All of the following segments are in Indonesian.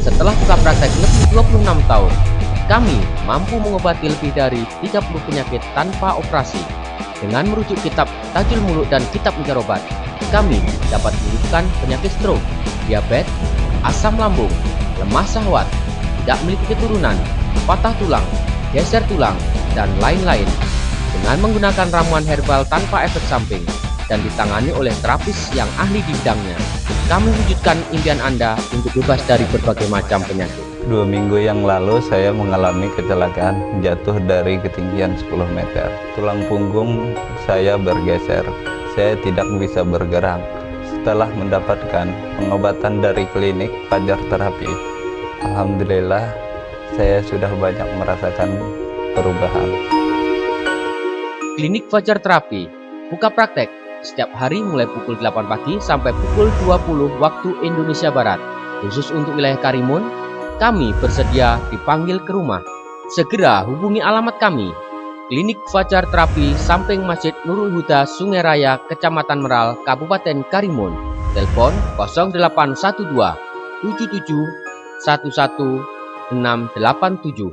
Setelah buka praktek lebih 26 tahun, kami mampu mengobati lebih dari 30 penyakit tanpa operasi. Dengan merujuk kitab Tajul Muluk dan kitab Mujarobat, kami dapat menyembuhkan penyakit stroke, diabetes, asam lambung, lemah syahwat, tidak memiliki keturunan, patah tulang, geser tulang, dan lain-lain. Dengan menggunakan ramuan herbal tanpa efek samping dan ditangani oleh terapis yang ahli di bidangnya, kami wujudkan impian Anda untuk bebas dari berbagai macam penyakit. 2 minggu yang lalu saya mengalami kecelakaan jatuh dari ketinggian 10 meter. Tulang punggung saya bergeser. Saya tidak bisa bergerak. Setelah mendapatkan pengobatan dari klinik Fajar Terapi, alhamdulillah saya sudah banyak merasakan perubahan. Klinik Fajar Terapi buka praktek setiap hari mulai pukul 8 pagi sampai pukul 20 waktu Indonesia Barat. Khusus untuk wilayah Karimun, kami bersedia dipanggil ke rumah. Segera hubungi alamat kami. Klinik Fajar Terapi samping Masjid Nurul Huda, Sungai Raya, Kecamatan Meral, Kabupaten Karimun. Telepon 0812 77 11 687.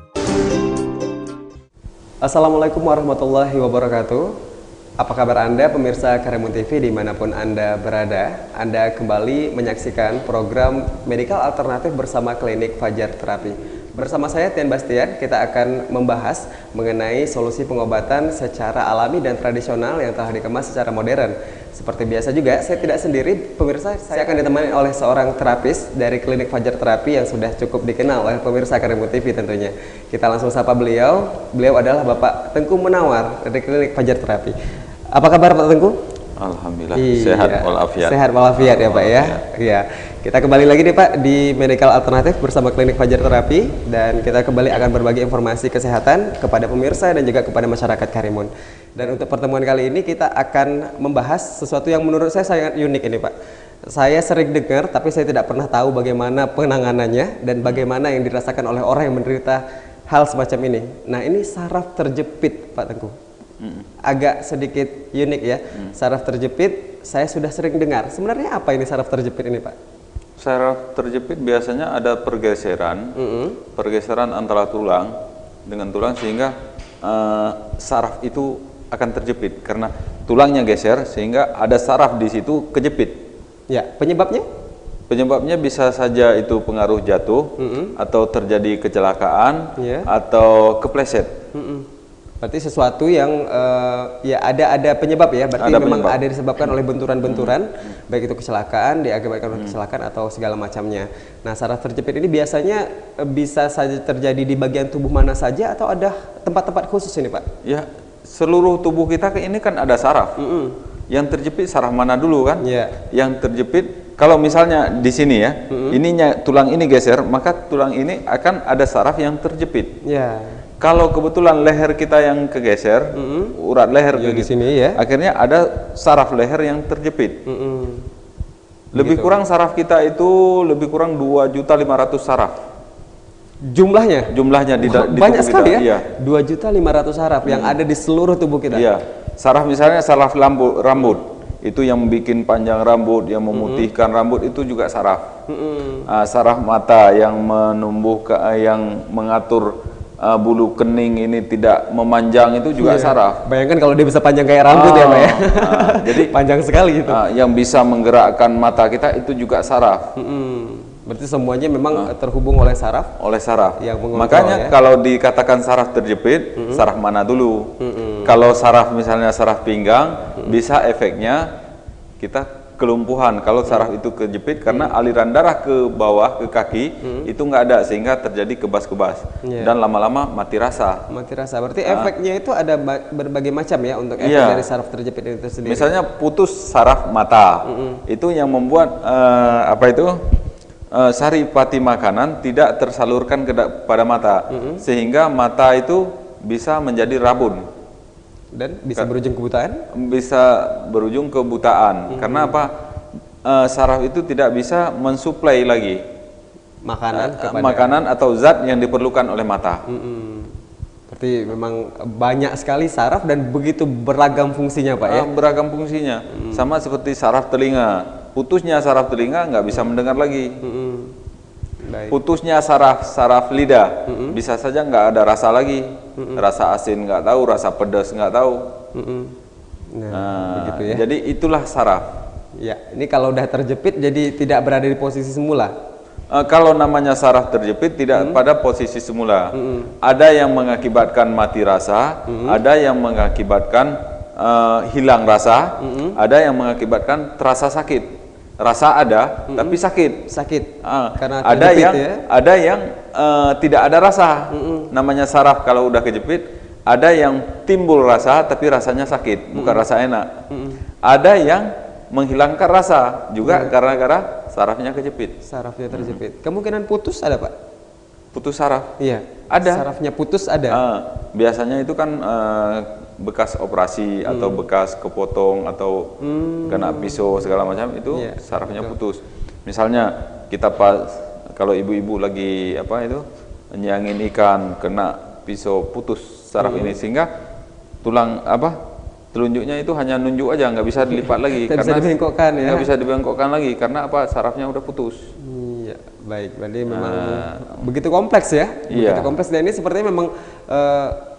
Assalamualaikum warahmatullahi wabarakatuh. Apa kabar Anda pemirsa Karimun TV dimanapun Anda berada? Anda kembali menyaksikan program Medikal Alternatif bersama Klinik Fajar Terapi. Bersama saya Tian Bastian, kita akan membahas mengenai solusi pengobatan secara alami dan tradisional yang telah dikemas secara modern. Seperti biasa juga, saya tidak sendiri pemirsa, saya akan ditemani oleh seorang terapis dari Klinik Fajar Terapi yang sudah cukup dikenal oleh pemirsa Karimun TV tentunya. Kita langsung sapa beliau. Beliau adalah Bapak Tengku Munawar dari Klinik Fajar Terapi. Apa kabar Pak Tengku? Alhamdulillah, Iya, sehat walafiat. Sehat walafiat ya Pak ya. Iya. Kita kembali lagi nih Pak di Medikal Alternatif bersama Klinik Fajar Terapi, dan kita kembali akan berbagi informasi kesehatan kepada pemirsa dan juga kepada masyarakat Karimun. Dan untuk pertemuan kali ini kita akan membahas sesuatu yang menurut saya sangat unik ini Pak. Saya sering dengar tapi saya tidak pernah tahu bagaimana penanganannya dan bagaimana yang dirasakan oleh orang yang menderita hal semacam ini. Nah, ini saraf terjepit Pak Tengku. Agak sedikit unik ya. Saraf terjepit saya sudah sering dengar. Sebenarnya apa ini saraf terjepit ini Pak? Saraf terjepit biasanya ada pergeseran, pergeseran antara tulang dengan tulang sehingga saraf itu akan terjepit karena tulangnya geser sehingga ada saraf di situ kejepit. Ya, penyebabnya? Penyebabnya bisa saja itu pengaruh jatuh atau terjadi kecelakaan Ya. atau kepleset. Berarti sesuatu yang ya ada penyebab ya. Berarti Ada memang penyebab. ada disebabkan oleh benturan-benturan, baik itu kecelakaan, diakibatkan oleh kecelakaan atau segala macamnya. Nah, saraf terjepit ini biasanya bisa saja terjadi di bagian tubuh mana saja atau ada tempat-tempat khusus ini Pak? Ya, seluruh tubuh kita ini kan ada saraf. Yang terjepit saraf mana dulu kan? Ya. Yang terjepit kalau misalnya di sini ya, ininya tulang ini geser, maka tulang ini akan ada saraf yang terjepit. Ya. Kalau kebetulan leher kita yang kegeser, urat leher Ya, di sini ya. akhirnya ada saraf leher yang terjepit. Lebih Begitu. kurang saraf kita itu lebih kurang 2.500.000 saraf. Jumlahnya Di banyak tubuh sekali kita. ya. Iya. 2.500.000 saraf yang ada di seluruh tubuh kita. Iya. Saraf misalnya saraf rambut. Itu yang membuat panjang rambut, yang memutihkan rambut itu juga saraf. Saraf mata yang yang mengatur bulu kening ini tidak memanjang itu juga Iya. saraf. Bayangkan kalau dia bisa panjang kayak rambut ya Pak ya. Jadi panjang sekali itu. yang bisa menggerakkan mata kita itu juga saraf. Berarti semuanya memang terhubung oleh saraf. Oleh saraf. Yang mengontrol, Makanya ya. kalau dikatakan saraf terjepit, saraf mana dulu? Kalau saraf misalnya saraf pinggang, bisa efeknya kita kelumpuhan. Kalau saraf itu kejepit karena aliran darah ke bawah ke kaki itu nggak ada sehingga terjadi kebas-kebas dan lama-lama mati rasa. Mati rasa. Berarti efeknya itu ada berbagai macam ya untuk efek Iya. dari saraf terjepit itu sendiri. Misalnya putus saraf mata, itu yang membuat saripati makanan tidak tersalurkan pada mata, sehingga mata itu bisa menjadi rabun, Dan bisa berujung kebutaan. bisa berujung kebutaan. Karena apa? Saraf itu tidak bisa mensuplai lagi Makanan kepada makanan atau zat yang diperlukan oleh mata. Berarti memang banyak sekali saraf dan begitu beragam fungsinya Pak ya. Beragam fungsinya, sama seperti saraf telinga. Putusnya saraf telinga nggak bisa mendengar lagi. Baik. Putusnya saraf lidah, bisa saja nggak ada rasa lagi, rasa asin nggak tahu, rasa pedas nggak tahu. Nah, begitu ya. Jadi itulah saraf. Ya, ini kalau udah terjepit jadi tidak berada di posisi semula. Kalau namanya saraf terjepit tidak pada posisi semula. Ada yang mengakibatkan mati rasa, ada yang mengakibatkan hilang rasa, ada yang mengakibatkan terasa sakit. Rasa ada, tapi sakit. Karena Ada terjepit yang ya. ada yang tidak ada rasa. Namanya saraf kalau udah kejepit. Ada yang timbul rasa, tapi rasanya sakit, bukan rasa enak. Ada yang menghilangkan rasa juga gara-gara sarafnya kejepit. Sarafnya terjepit. Kemungkinan putus ada, Pak? Putus saraf? Iya. Ada. Sarafnya putus ada. Biasanya itu kan bekas operasi atau bekas kepotong atau kena pisau segala macam itu sarafnya putus. Misalnya kita kalau ibu-ibu lagi nyangin ikan kena pisau putus saraf ini sehingga tulang telunjuknya itu hanya nunjuk aja, nggak bisa dilipat lagi. Tidak bisa dibengkokkan ya. Nggak bisa dibengkokkan lagi karena sarafnya udah putus. Iya, baik. Berarti memang begitu kompleks ya. Begitu kompleks, dan ini sepertinya memang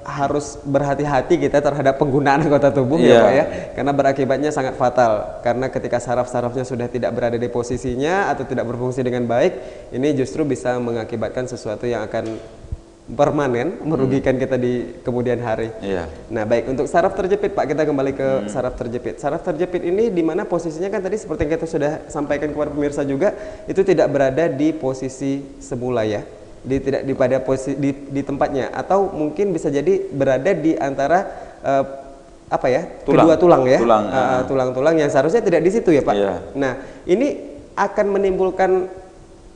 harus berhati-hati kita terhadap penggunaan anggota tubuh ya Pak ya. Karena berakibatnya sangat fatal. Karena ketika saraf-sarafnya sudah tidak berada di posisinya atau tidak berfungsi dengan baik, ini justru bisa mengakibatkan sesuatu yang akan permanen, merugikan kita di kemudian hari. Nah, baik, untuk saraf terjepit Pak, kita kembali ke saraf terjepit. Saraf terjepit ini di mana posisinya kan tadi seperti yang kita sudah sampaikan kepada pemirsa juga, itu tidak berada di posisi semula ya. Tidak pada posisi di tempatnya, atau mungkin bisa jadi berada di antara kedua tulang ya. Tulang-tulang yang seharusnya tidak di situ ya Pak. Nah, ini akan menimbulkan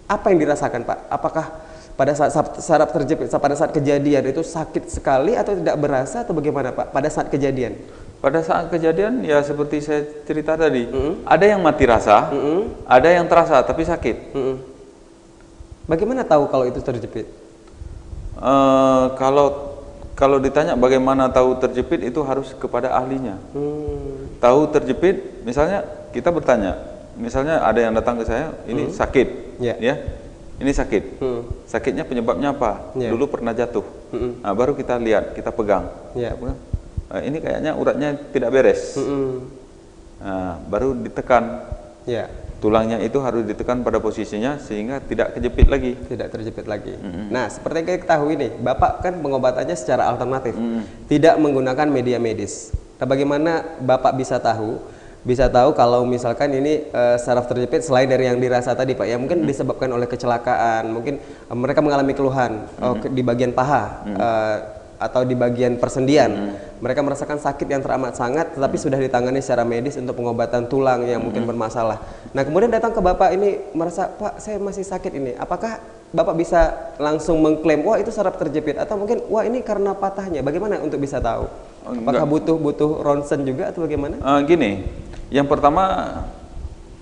apa yang dirasakan Pak? Apakah pada saat saraf terjepit, pada saat kejadian itu sakit sekali atau tidak berasa atau bagaimana Pak pada saat kejadian? Pada saat kejadian ya seperti saya cerita tadi, ada yang mati rasa, ada yang terasa tapi sakit. Bagaimana tahu kalau itu terjepit? Kalau ditanya bagaimana tahu terjepit, itu harus kepada ahlinya. Tahu terjepit, misalnya kita bertanya, misalnya ada yang datang ke saya, ini sakit, ya. Ini sakit. Sakitnya penyebabnya apa? Dulu pernah jatuh. Nah, baru kita lihat, kita pegang. Ini kayaknya uratnya tidak beres. Nah, baru ditekan. Tulangnya itu harus ditekan pada posisinya sehingga tidak kejepit lagi. Tidak terjepit lagi. Nah, seperti yang kita ketahui nih, Bapak kan pengobatannya secara alternatif, tidak menggunakan media medis. Nah, bagaimana Bapak bisa tahu kalau misalkan ini saraf terjepit selain dari yang dirasa tadi Pak ya, mungkin disebabkan oleh kecelakaan, mungkin mereka mengalami keluhan di bagian paha atau di bagian persendian, mereka merasakan sakit yang teramat sangat, tetapi sudah ditangani secara medis untuk pengobatan tulang yang mungkin bermasalah. Nah, kemudian datang ke Bapak ini merasa, Pak saya masih sakit ini, apakah Bapak bisa langsung mengklaim wah itu saraf terjepit, atau mungkin wah ini karena patahnya? Bagaimana untuk bisa tahu? Apakah butuh ronsen juga atau bagaimana? Gini, yang pertama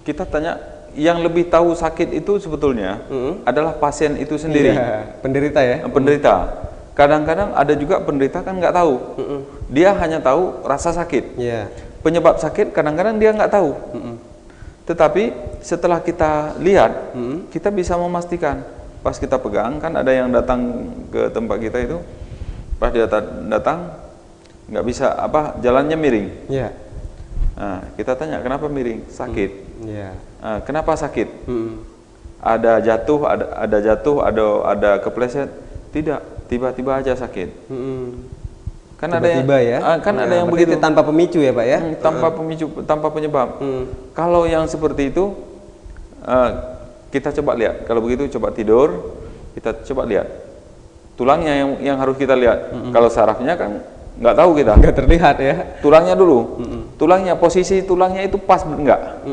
kita tanya, yang lebih tahu sakit itu sebetulnya adalah pasien itu sendiri. Penderita ya. Penderita. Kadang-kadang ada juga penderita kan nggak tahu. Dia hanya tahu rasa sakit. Penyebab sakit kadang-kadang dia nggak tahu. Tetapi setelah kita lihat, kita bisa memastikan. Pas kita pegang, kan ada yang datang ke tempat kita itu, pas dia datang nggak bisa jalannya miring. Nah, kita tanya kenapa miring? Sakit. Kenapa sakit? Ada jatuh, ada kepleset? Tidak, tiba-tiba aja sakit. Kan tiba-tiba ada yang begitu tanpa pemicu ya Pak ya? Tanpa pemicu, tanpa penyebab. Kalau yang seperti itu kita coba lihat. Kalau begitu coba tidur, kita coba lihat tulangnya yang harus kita lihat. Kalau sarafnya kan nggak tahu kita. Nggak terlihat ya. Tulangnya dulu. Tulangnya, posisi tulangnya itu pas enggak?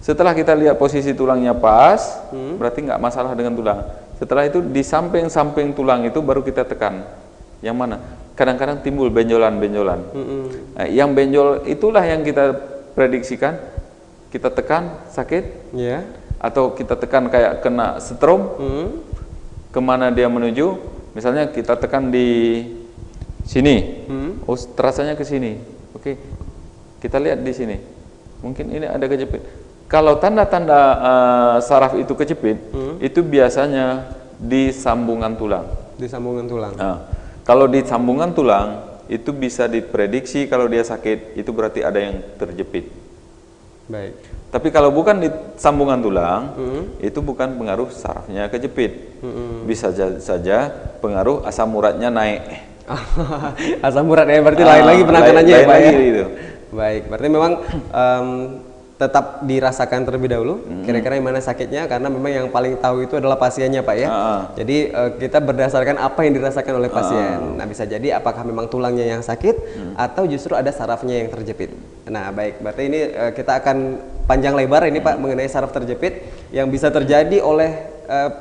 Setelah kita lihat posisi tulangnya pas, berarti nggak masalah dengan tulang. Setelah itu di samping-samping tulang itu baru kita tekan. Yang mana? Kadang-kadang timbul benjolan-benjolan. Nah, yang benjol itulah yang kita prediksikan. Kita tekan sakit, atau kita tekan kayak kena setrum. Kemana dia menuju? Misalnya kita tekan di sini, oh terasanya ke sini. Oke, kita lihat di sini. Mungkin ini ada kejepit. Kalau tanda-tanda saraf itu kejepit, itu biasanya di sambungan tulang. Di sambungan tulang. Kalau di sambungan tulang, itu bisa diprediksi kalau dia sakit, itu berarti ada yang terjepit. Baik. Tapi kalau bukan di sambungan tulang, itu bukan pengaruh sarafnya kejepit. Bisa saja pengaruh asam uratnya naik. Asam urat ya, berarti lain lagi penanganannya ya Pak ya? Gitu. Baik, berarti memang tetap dirasakan terlebih dahulu kira-kira yang mana sakitnya, karena memang yang paling tahu itu adalah pasiennya Pak ya. Jadi kita berdasarkan apa yang dirasakan oleh pasien. Nah, bisa jadi apakah memang tulangnya yang sakit atau justru ada sarafnya yang terjepit. Nah, baik, berarti ini kita akan panjang lebar ini Pak mengenai saraf terjepit yang bisa terjadi oleh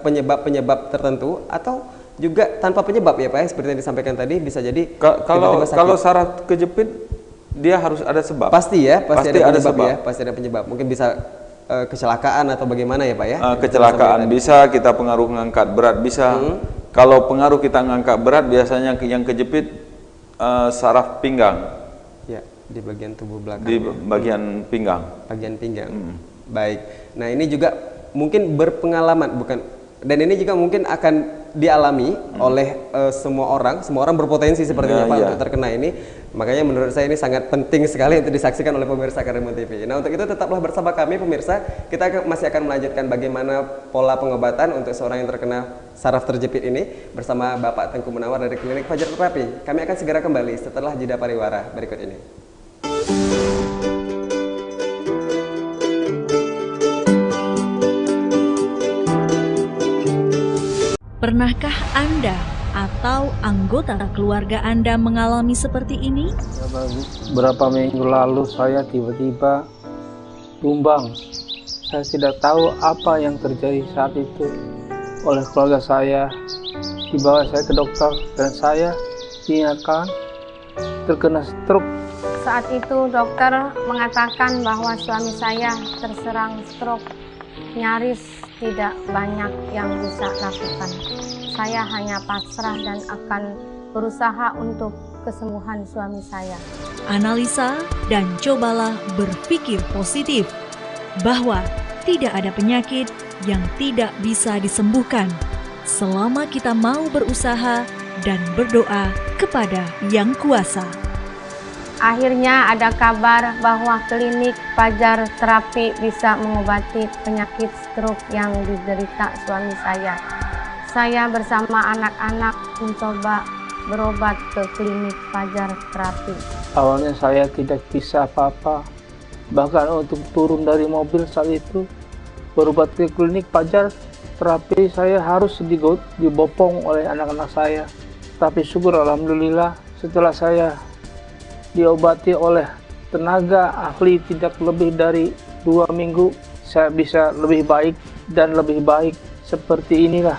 penyebab-penyebab tertentu atau juga tanpa penyebab ya Pak ya, seperti yang disampaikan tadi, bisa jadi kalau saraf kejepit dia harus ada sebab. Pasti ya, pasti ada penyebab sebab. ya, pasti ada penyebab. Mungkin bisa kecelakaan atau bagaimana ya Pak ya? Kecelakaan bisa, kita pengaruh ngangkat berat bisa. Kalau pengaruh kita ngangkat berat biasanya yang kejepit saraf pinggang. Ya, di bagian tubuh belakang. Di bagian pinggang. Bagian pinggang. Baik. Nah, ini juga mungkin berpengalaman, bukan, dan ini juga mungkin akan dialami oleh semua orang berpotensi sepertinya Pak untuk terkena ini. Makanya menurut saya ini sangat penting sekali untuk disaksikan oleh pemirsa Karimun TV. Nah, untuk itu tetaplah bersama kami pemirsa. Kita masih akan melanjutkan bagaimana pola pengobatan untuk seorang yang terkena saraf terjepit ini bersama Bapak Tengku Munawar dari Klinik Fajar Terapi. Kami akan segera kembali setelah jeda pariwara berikut ini. Pernahkah Anda atau anggota keluarga Anda mengalami seperti ini? Berapa minggu lalu saya tiba-tiba tumbang. Saya tidak tahu apa yang terjadi saat itu. Oleh keluarga saya, dibawa saya ke dokter dan saya dinyatakan terkena stroke. Saat itu dokter mengatakan bahwa suami saya terserang stroke. Nyaris tidak banyak yang bisa lakukan. Saya hanya pasrah dan akan berusaha untuk kesembuhan suami saya. Analisa dan cobalah berpikir positif bahwa tidak ada penyakit yang tidak bisa disembuhkan selama kita mau berusaha dan berdoa kepada Yang Kuasa. Akhirnya ada kabar bahwa klinik Fajar Terapi bisa mengobati penyakit stroke yang diderita suami saya. Saya bersama anak-anak mencoba berobat ke klinik Fajar Terapi. Awalnya saya tidak bisa apa-apa. Bahkan untuk turun dari mobil saat itu, berobat ke klinik Fajar Terapi saya harus dibopong oleh anak-anak saya. Tapi syukur alhamdulillah setelah saya diobati oleh tenaga ahli tidak lebih dari 2 minggu, saya bisa lebih baik dan lebih baik seperti inilah.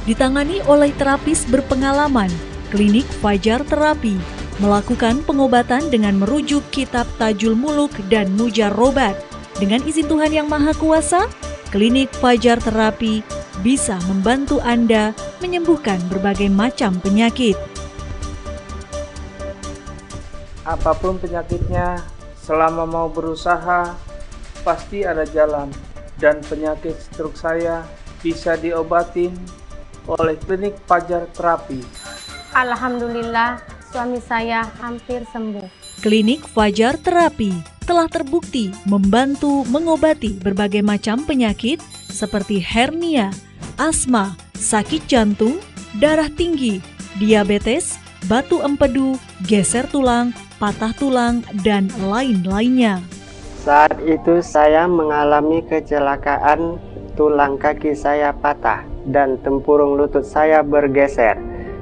Ditangani oleh terapis berpengalaman, Klinik Fajar Terapi melakukan pengobatan dengan merujuk kitab Tajul Muluk dan Mujarrobat. Dengan izin Tuhan Yang Maha Kuasa, Klinik Fajar Terapi bisa membantu Anda menyembuhkan berbagai macam penyakit. Apapun penyakitnya, selama mau berusaha, pasti ada jalan. Dan penyakit stroke saya bisa diobatin oleh Klinik Fajar Terapi. Alhamdulillah, suami saya hampir sembuh. Klinik Fajar Terapi telah terbukti membantu mengobati berbagai macam penyakit seperti hernia, asma, sakit jantung, darah tinggi, diabetes, batu empedu, geser tulang, patah tulang, dan lain-lainnya. Saat itu saya mengalami kecelakaan, tulang kaki saya patah dan tempurung lutut saya bergeser.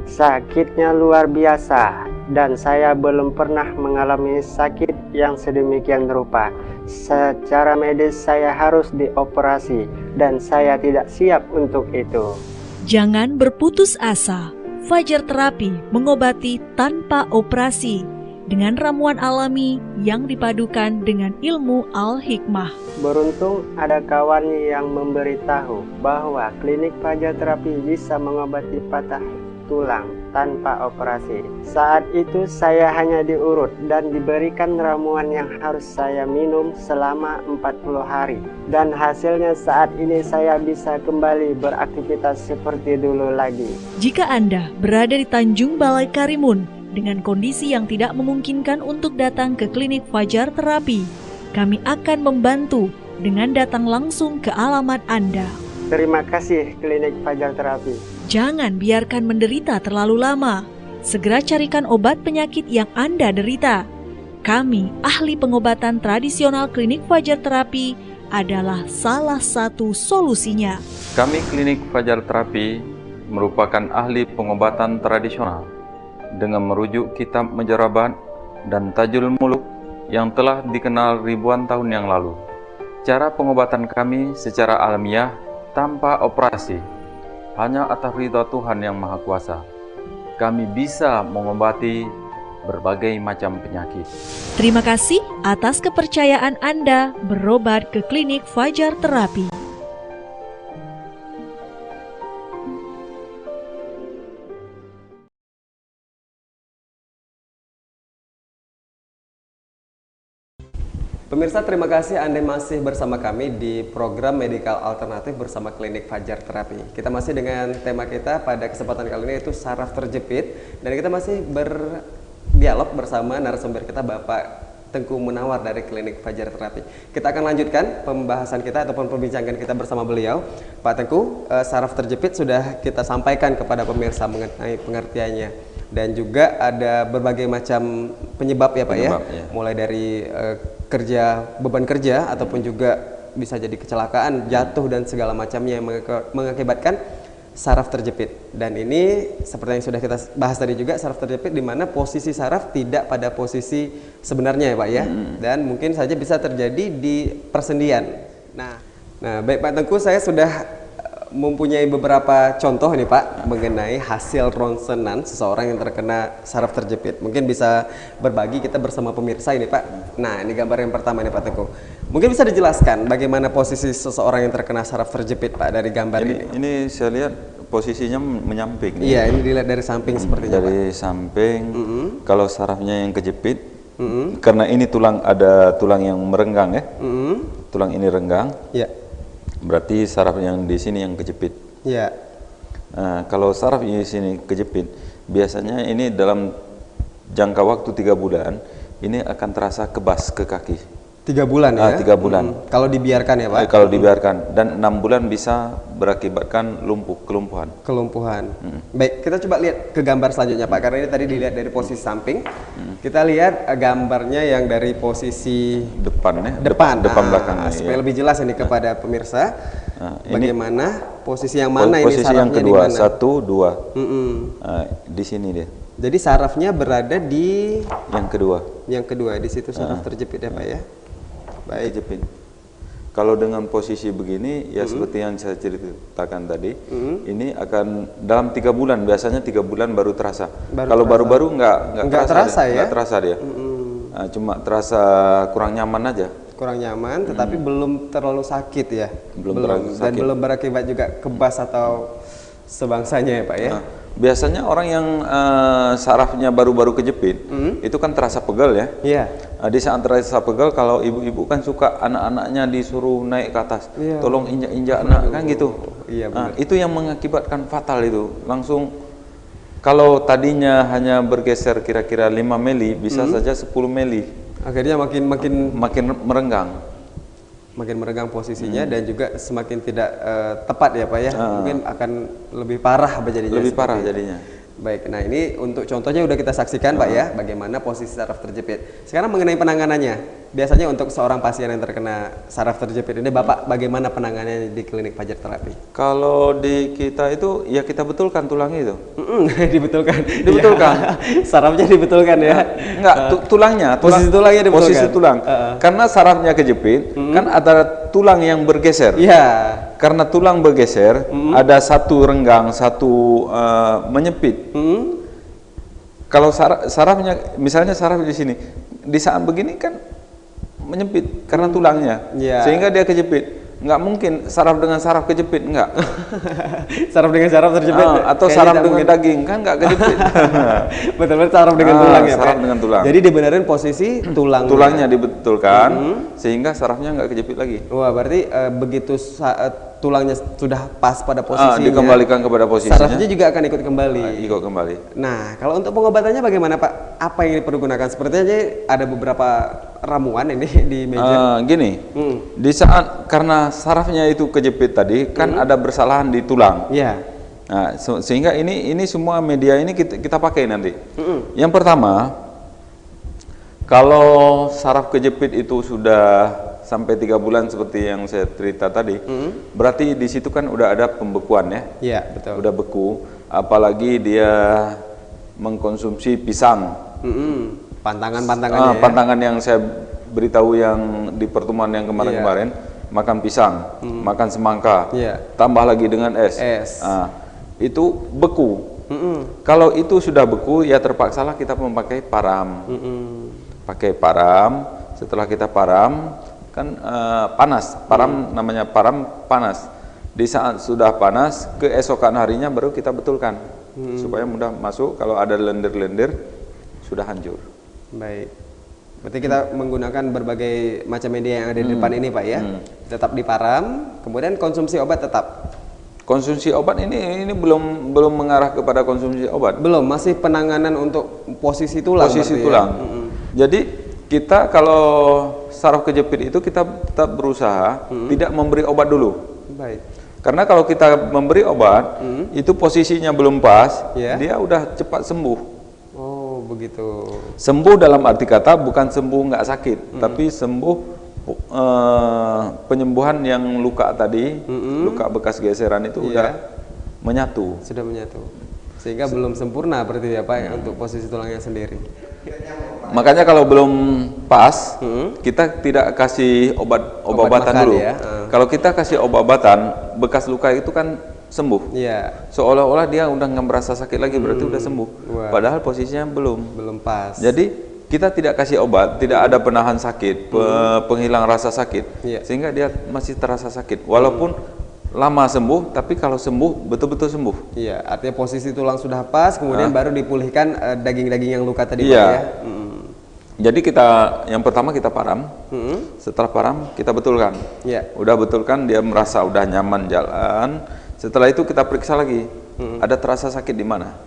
Sakitnya luar biasa dan saya belum pernah mengalami sakit yang sedemikian rupa. Secara medis saya harus dioperasi dan saya tidak siap untuk itu. Jangan berputus asa. Fajar Terapi mengobati tanpa operasi dengan ramuan alami yang dipadukan dengan ilmu Al-Hikmah. Beruntung ada kawan yang memberitahu bahwa Klinik Fajar Terapi bisa mengobati patah tulang tanpa operasi. Saat itu saya hanya diurut dan diberikan ramuan yang harus saya minum selama 40 hari. Dan hasilnya saat ini saya bisa kembali beraktivitas seperti dulu lagi. Jika Anda berada di Tanjung Balai Karimun dengan kondisi yang tidak memungkinkan untuk datang ke klinik Fajar Terapi, kami akan membantu dengan datang langsung ke alamat Anda. Terima kasih klinik Fajar Terapi. Jangan biarkan menderita terlalu lama. Segera carikan obat penyakit yang Anda derita. Kami, ahli pengobatan tradisional klinik Fajar Terapi, adalah salah satu solusinya. Kami klinik Fajar Terapi merupakan ahli pengobatan tradisional dengan merujuk kitab Mujarabat dan Tajul Muluk yang telah dikenal ribuan tahun yang lalu. Cara pengobatan kami secara alamiah tanpa operasi, hanya atas ridha Tuhan Yang Maha Kuasa. Kami bisa mengobati berbagai macam penyakit. Terima kasih atas kepercayaan Anda berobat ke klinik Fajar Terapi. Pemirsa, terima kasih Anda masih bersama kami di program Medikal Alternatif bersama Klinik Fajar Terapi. Kita masih dengan tema kita pada kesempatan kali ini yaitu saraf terjepit, dan kita masih berdialog bersama narasumber kita Bapak Tengku Munawar dari Klinik Fajar Terapi. Kita akan lanjutkan pembahasan kita ataupun perbincangan kita bersama beliau. Pak Tengku, saraf terjepit sudah kita sampaikan kepada pemirsa mengenai pengertiannya. Dan juga ada berbagai macam penyebab ya Pak ya, mulai dari beban kerja ataupun juga bisa jadi kecelakaan, jatuh dan segala macamnya yang mengakibatkan saraf terjepit. Dan ini seperti yang sudah kita bahas tadi juga, saraf terjepit di mana posisi saraf tidak pada posisi sebenarnya ya Pak ya, dan mungkin saja bisa terjadi di persendian. Nah baik Pak Tengku, saya sudah mempunyai beberapa contoh nih Pak mengenai hasil ronsenan seseorang yang terkena saraf terjepit. Mungkin bisa berbagi kita bersama pemirsa ini Pak. Nah, ini gambar yang pertama nih Pak Tengku. Mungkin bisa dijelaskan bagaimana posisi seseorang yang terkena saraf terjepit Pak dari gambar ini? Ini saya lihat posisinya menyamping. Iya, ini dilihat dari samping sepertinya dari Pak. Samping. Kalau sarafnya yang kejepit, karena ini ada tulang yang merenggang ya. Tulang ini renggang. Iya. Berarti saraf yang di sini yang kejepit. Ya. Nah, kalau saraf di sini kejepit, biasanya ini dalam jangka waktu 3 bulan ini akan terasa kebas ke kaki. 3 bulan ya? 3 bulan. Kalau dibiarkan ya Pak? Kalau dibiarkan, dan 6 bulan bisa berakibatkan kelumpuhan. Kelumpuhan. Baik, kita coba lihat ke gambar selanjutnya Pak, karena ini tadi dilihat dari posisi samping. Kita lihat gambarnya yang dari posisi depan ya. Depan belakang. Supaya lebih jelas ini kepada pemirsa. Bagaimana posisi yang mana posisi ini sarafnya? Yang kedua, dimana? 1, 2. Di sini dia. Jadi sarafnya berada di yang kedua. Yang kedua, di situ saraf terjepit ya Pak ya. Baik. Terjepit. Kalau dengan posisi begini ya seperti yang saya ceritakan tadi, ini akan dalam 3 bulan, biasanya 3 bulan baru terasa. Kalau baru-baru nggak terasa ya? Nggak terasa dia. Nah, cuma terasa kurang nyaman aja. Kurang nyaman, tetapi belum terlalu sakit ya? Belum terlalu sakit. Dan belum berakibat juga kebas atau sebangsanya ya Pak ya? Biasanya orang yang sarafnya baru-baru kejepit, itu kan terasa pegal ya. Iya. Di saat terasa pegal, kalau ibu-ibu kan suka anak-anaknya disuruh naik ke atas, tolong injak-injak anak kan gitu. Iya, itu yang mengakibatkan fatal itu. Langsung kalau tadinya hanya bergeser kira-kira 5 mili, bisa saja 10 mili. Akhirnya makin merenggang. Makin merenggang posisinya dan juga semakin tidak tepat ya Pak ya. Mungkin akan lebih parah jadinya. Lebih parah jadinya. Baik, nah ini untuk contohnya udah kita saksikan Pak ya, bagaimana posisi saraf terjepit. Sekarang mengenai penanganannya, biasanya untuk seorang pasien yang terkena saraf terjepit ini Bapak bagaimana penanganannya di Klinik Fajar Terapi? Kalau di kita itu ya kita betulkan tulangnya itu. Dibetulkan. Dibetulkan. Sarafnya dibetulkan ya? Enggak, tulangnya. Posisi tulangnya dibetulkan. Posisi tulang. Karena sarafnya kejepit, kan ada tulang yang bergeser. Iya. Karena tulang bergeser, ada satu renggang, satu menyempit. Kalau sarafnya, misalnya saraf di sini, di saat begini kan menyempit karena tulangnya, sehingga dia kejepit. nggak mungkin saraf dengan saraf kejepit, enggak. Saraf dengan saraf terjepit. Atau kayaknya saraf tak dengan mungkin. daging, kan nggak kejepit. Betul-betul saraf dengan tulang ya, Pak. Saraf dengan tulang. Jadi dibenerin posisi tulangnya. Tulangnya dibetulkan, sehingga sarafnya nggak kejepit lagi. Wah, berarti begitu tulangnya sudah pas pada posisinya, dikembalikan kepada posisinya. sarafnya juga akan ikut kembali. Ikut kembali. Nah, kalau untuk pengobatannya bagaimana, Pak? Apa yang dipergunakan? Sepertinya ada beberapa ramuan ini di meja. Gini, di saat karena sarafnya itu kejepit tadi, kan ada bersalahan di tulang. Iya. Nah, sehingga ini semua media ini kita pakai nanti. Yang pertama, kalau saraf kejepit itu sudah sampai 3 bulan seperti yang saya cerita tadi, berarti di situ kan udah ada pembekuan ya. Iya, betul. Udah beku, apalagi dia mengkonsumsi pisang. Pantangan-pantangannya ya. Pantangan yang saya beritahu yang di pertemuan yang kemarin-kemarin, makan pisang, makan semangka, tambah lagi dengan es. Itu beku. Kalau itu sudah beku, ya terpaksalah kita memakai param. Pakai param, setelah kita param, kan panas. Param namanya param panas. Di saat sudah panas, keesokan harinya baru kita betulkan. Supaya mudah masuk, kalau ada lendir-lendir, sudah hancur. Baik. Berarti kita menggunakan berbagai macam media yang ada di depan ini, Pak ya. Tetap diparam, kemudian konsumsi obat tetap. Konsumsi obat ini belum mengarah kepada konsumsi obat. Belum, masih penanganan untuk posisi tulang. Posisi tulang. Jadi kita kalau saraf kejepit itu kita tetap berusaha tidak memberi obat dulu. Baik. Karena kalau kita memberi obat, itu posisinya belum pas, dia udah cepat sembuh. Oh, begitu. Sembuh dalam arti kata bukan sembuh nggak sakit, tapi sembuh penyembuhan yang luka tadi, luka bekas geseran itu udah menyatu. Sudah menyatu. Sehingga belum sempurna berarti ya, Pak, untuk posisi tulangnya sendiri. Makanya kalau belum pas, kita tidak kasih obat-obatan dulu. Ya. Kalau kita kasih obat-obatan, bekas luka itu kan sembuh. Iya. Seolah-olah dia udah nggak merasa sakit lagi, berarti udah sembuh. Padahal posisinya belum pas. Jadi kita tidak kasih obat, tidak ada penahan sakit, penghilang rasa sakit, sehingga dia masih terasa sakit. Walaupun lama sembuh, tapi kalau sembuh betul-betul sembuh. Iya, artinya posisi tulang sudah pas, kemudian baru dipulihkan daging-daging yang luka tadi, Pak iya. ya. Jadi yang pertama kita param, setelah param kita betulkan. Udah betulkan, dia merasa udah nyaman jalan. Setelah itu kita periksa lagi, ada terasa sakit di mana.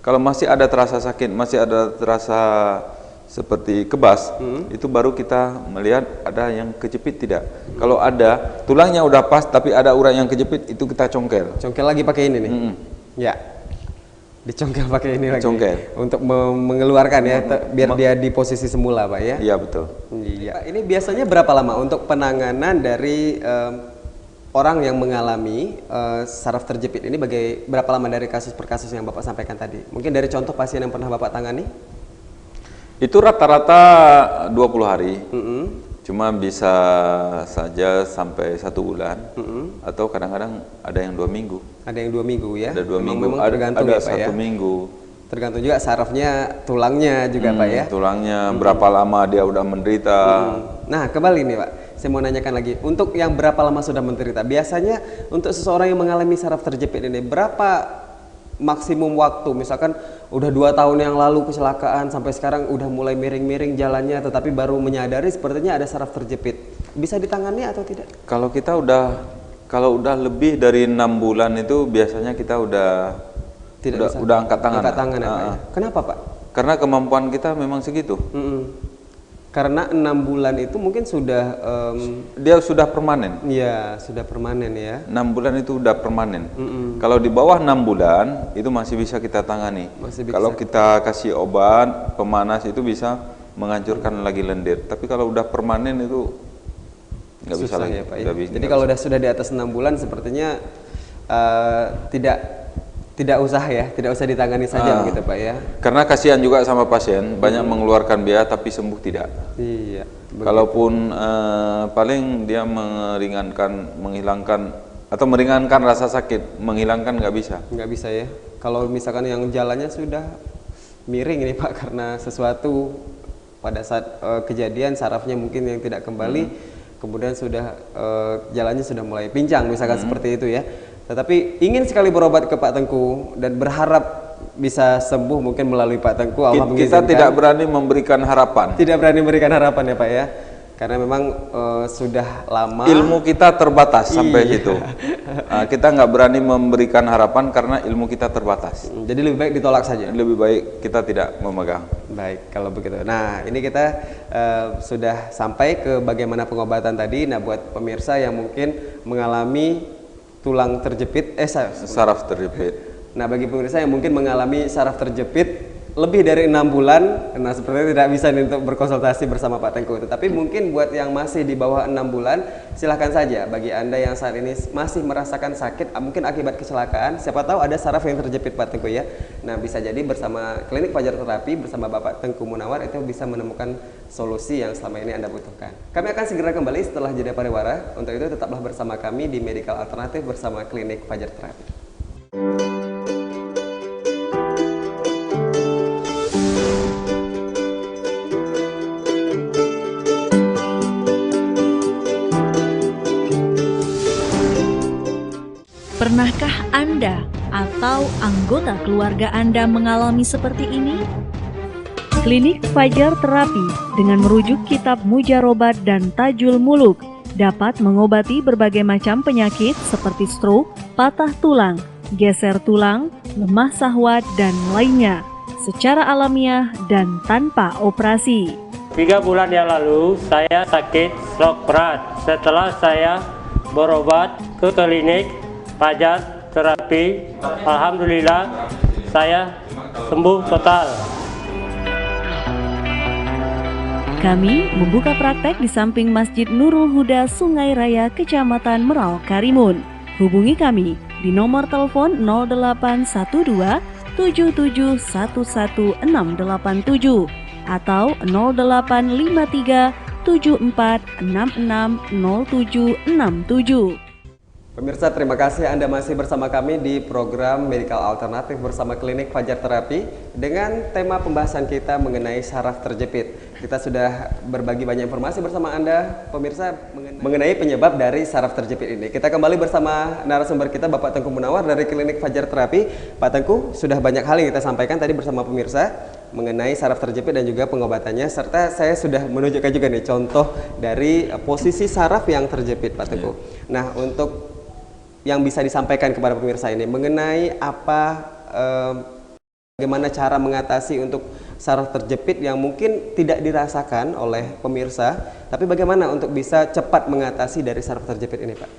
Kalau masih ada terasa sakit, masih ada terasa seperti kebas, itu baru kita melihat ada yang kejepit tidak. Kalau ada, tulangnya udah pas tapi ada urat yang kejepit, itu kita congkel. Congkel lagi pakai ini nih. Ya. Dicongkel pakai ini lagi. Congkel. Untuk mengeluarkan ya, biar dia di posisi semula, Pak ya. Iya, betul. Iya. Ini biasanya berapa lama untuk penanganan dari orang yang mengalami saraf terjepit ini? Berapa lama dari kasus per kasus yang Bapak sampaikan tadi? Mungkin dari contoh pasien yang pernah Bapak tangani? Itu rata-rata 20 hari. Cuma bisa saja sampai 1 bulan, atau kadang-kadang ada yang 2 minggu. Ada yang 2 minggu ya? Ada 2 minggu, memang tergantung ada ya, Pak 1 minggu. Tergantung juga sarafnya, tulangnya juga, Pak ya? Tulangnya, berapa lama dia udah menderita. Nah, kembali nih, Pak. Saya mau nanyakan lagi, untuk yang berapa lama sudah menderita? Biasanya untuk seseorang yang mengalami saraf terjepit ini, berapa maksimum waktu? Misalkan udah 2 tahun yang lalu kecelakaan, sampai sekarang udah mulai miring-miring jalannya, tetapi baru menyadari sepertinya ada saraf terjepit. Bisa ditangani atau tidak? Kalau kita kalau udah lebih dari 6 bulan itu biasanya kita udah angkat tangan. Angkat tangan ya, Pak ya? Kenapa, Pak? Karena kemampuan kita memang segitu. Karena 6 bulan itu mungkin sudah dia sudah permanen. Iya, sudah permanen ya. 6 bulan itu udah permanen. Kalau di bawah 6 bulan itu masih bisa kita tangani. Kalau kita kasih obat pemanas itu bisa menghancurkan lagi lendir. Tapi kalau udah permanen itu nggak bisa lagi. Ya, Pak, ya? Jadi kalau sudah di atas 6 bulan sepertinya tidak usah ditangani saja begitu, Pak ya. Karena kasihan juga sama pasien, banyak mengeluarkan biaya tapi sembuh tidak. Iya. Kalaupun paling dia meringankan rasa sakit, menghilangkan nggak bisa. Nggak bisa ya. Kalau misalkan yang jalannya sudah miring ini, Pak, karena sesuatu pada saat kejadian sarafnya mungkin yang tidak kembali, kemudian sudah jalannya sudah mulai pincang misalkan seperti itu ya. Tetapi ingin sekali berobat ke Pak Tengku dan berharap bisa sembuh mungkin melalui Pak Tengku. Allah Kita mengizinkan. tidak berani memberikan harapan. Tidak berani memberikan harapan ya Pak ya. Karena memang sudah lama Ilmu kita terbatas sampai situ. Kita nggak berani memberikan harapan karena ilmu kita terbatas. Jadi lebih baik ditolak saja. Lebih baik kita tidak memegang. Baik, kalau begitu. Nah, ini kita sudah sampai ke bagaimana pengobatan tadi. Nah, buat pemirsa yang mungkin mengalami tulang terjepit, Saraf terjepit. Nah, bagi pemirsa yang mungkin mengalami saraf terjepit lebih dari 6 bulan, nah sepertinya tidak bisa nih untuk berkonsultasi bersama Pak Tengku. Tetapi mungkin buat yang masih di bawah 6 bulan, silahkan saja. Bagi Anda yang saat ini masih merasakan sakit, mungkin akibat kecelakaan, siapa tahu ada saraf yang terjepit Pak Tengku ya. Nah, bisa jadi bersama Klinik Fajar Terapi, bersama Bapak Tengku Munawar, itu bisa menemukan solusi yang selama ini Anda butuhkan. Kami akan segera kembali setelah jeda pariwara. Untuk itu tetaplah bersama kami di Medical Alternatif bersama Klinik Fajar Terapi. Pernahkah Anda atau anggota keluarga Anda mengalami seperti ini? Klinik Fajar Terapi dengan merujuk kitab Mujarobat dan Tajul Muluk dapat mengobati berbagai macam penyakit seperti stroke, patah tulang, geser tulang, lemah syahwat, dan lainnya secara alamiah dan tanpa operasi. 3 bulan yang lalu saya sakit stroke berat. Setelah saya berobat ke klinik Fajar Terapi, alhamdulillah saya sembuh total. Kami membuka praktek di samping Masjid Nurul Huda Sungai Raya, Kecamatan Meral, Karimun. Hubungi kami di nomor telepon 0812 7711 687 atau 0853 74 66 0767. Pemirsa, terima kasih Anda masih bersama kami di program Medical Alternatif bersama Klinik Fajar Terapi dengan tema pembahasan kita mengenai saraf terjepit. Kita sudah berbagi banyak informasi bersama Anda, pemirsa, mengenai penyebab dari saraf terjepit ini. Kita kembali bersama narasumber kita, Bapak Tengku Munawar dari Klinik Fajar Terapi. Pak Tengku, sudah banyak hal yang kita sampaikan tadi bersama pemirsa mengenai saraf terjepit dan juga pengobatannya, serta saya sudah menunjukkan juga nih contoh dari posisi saraf yang terjepit, Pak Tengku. Nah, untuk yang bisa disampaikan kepada pemirsa ini mengenai bagaimana cara mengatasi untuk saraf terjepit yang mungkin tidak dirasakan oleh pemirsa, tapi bagaimana untuk bisa cepat mengatasi dari saraf terjepit ini, Pak?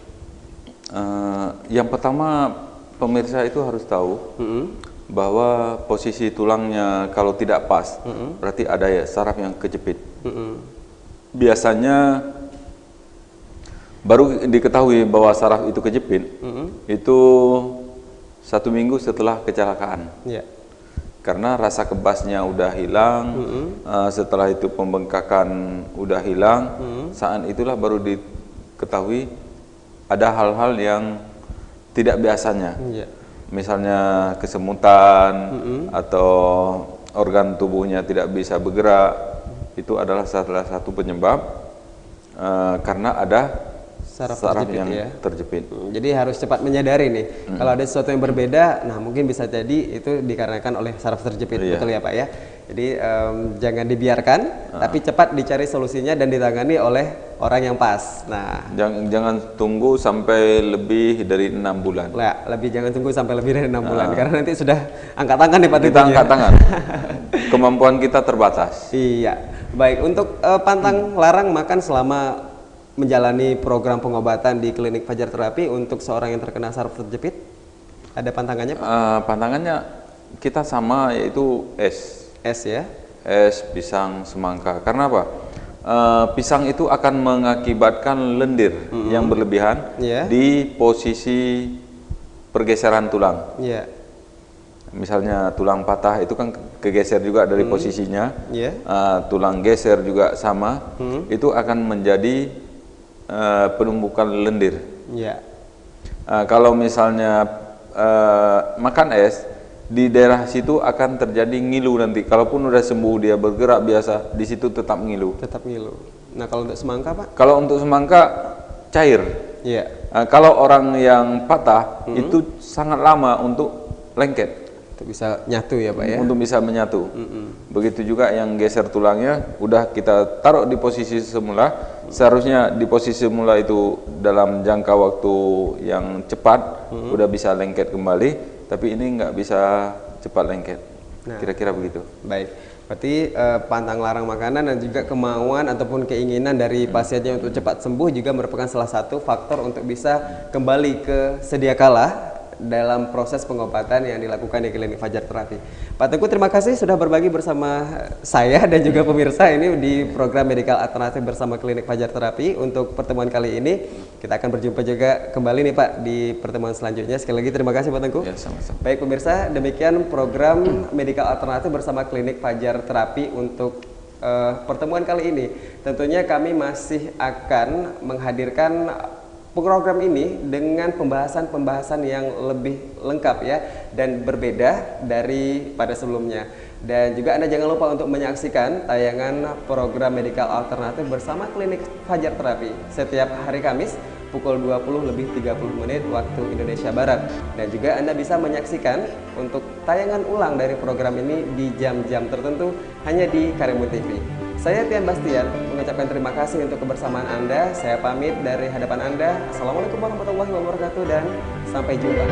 Yang pertama, pemirsa itu harus tahu bahwa posisi tulangnya kalau tidak pas, berarti ada saraf yang kejepit. Biasanya baru diketahui bahwa saraf itu kejepit itu 1 minggu setelah kecelakaan. Karena rasa kebasnya udah hilang, setelah itu pembengkakan udah hilang, saat itulah baru diketahui ada hal-hal yang tidak biasanya. Misalnya kesemutan atau organ tubuhnya tidak bisa bergerak, itu adalah salah satu penyebab karena ada saraf yang terjepit. Jadi harus cepat menyadari nih, kalau ada sesuatu yang berbeda, nah mungkin bisa jadi itu dikarenakan oleh saraf terjepit, betul ya Pak ya. Jadi jangan dibiarkan, tapi cepat dicari solusinya dan ditangani oleh orang yang pas. Nah, jangan tunggu sampai lebih dari 6 bulan. Jangan tunggu sampai lebih dari 6 bulan, karena nanti sudah angkat tangan nih Pak. Kita angkat tangan. Kemampuan kita terbatas. Iya. Baik, untuk pantang larang makan selama menjalani program pengobatan di Klinik Fajar Terapi untuk seorang yang terkena saraf terjepit, ada pantangannya Pak? Pantangannya kita sama, yaitu es ya? Es, pisang, semangka. Karena apa? Pisang itu akan mengakibatkan lendir yang berlebihan di posisi pergeseran tulang. Misalnya tulang patah itu kan kegeser juga dari posisinya, tulang geser juga sama, itu akan menjadi penumbukan lendir. Kalau misalnya makan es, di daerah situ akan terjadi ngilu nanti. Kalaupun udah sembuh, dia bergerak biasa, di situ tetap ngilu. Nah, kalau untuk semangka, Pak? Kalau untuk semangka cair. Iya. Kalau orang yang patah itu sangat lama untuk lengket. Untuk bisa nyatu ya, Pak ya. Untuk bisa menyatu. Begitu juga yang geser tulangnya, udah kita taruh di posisi semula. Seharusnya di posisi semula itu dalam jangka waktu yang cepat udah bisa lengket kembali, tapi ini nggak bisa cepat lengket. Kira-kira begitu. Baik. Berarti pantang larang makanan dan juga kemauan ataupun keinginan dari pasiennya untuk cepat sembuh juga merupakan salah satu faktor untuk bisa kembali ke sedia kala dalam proses pengobatan yang dilakukan di klinik Fajar Terapi. Pak Tengku, terima kasih sudah berbagi bersama saya dan juga pemirsa ini di program Medikal Alternatif bersama klinik Fajar Terapi. Untuk pertemuan kali ini kita akan berjumpa juga kembali nih Pak di pertemuan selanjutnya. Sekali lagi terima kasih Pak Tengku. Ya, sama-sama. Baik pemirsa, demikian program Medikal Alternatif bersama klinik Fajar Terapi untuk pertemuan kali ini. Tentunya kami masih akan menghadirkan program ini dengan pembahasan-pembahasan yang lebih lengkap ya dan berbeda daripada sebelumnya. Dan juga Anda jangan lupa untuk menyaksikan tayangan program Medikal Alternatif bersama klinik Fajar Terapi setiap hari Kamis pukul 20:30 waktu Indonesia Barat. Dan juga Anda bisa menyaksikan untuk tayangan ulang dari program ini di jam-jam tertentu hanya di Karimun TV. Saya Tian Bastian mengucapkan terima kasih untuk kebersamaan Anda. Saya pamit dari hadapan Anda. Assalamualaikum warahmatullahi wabarakatuh dan sampai jumpa.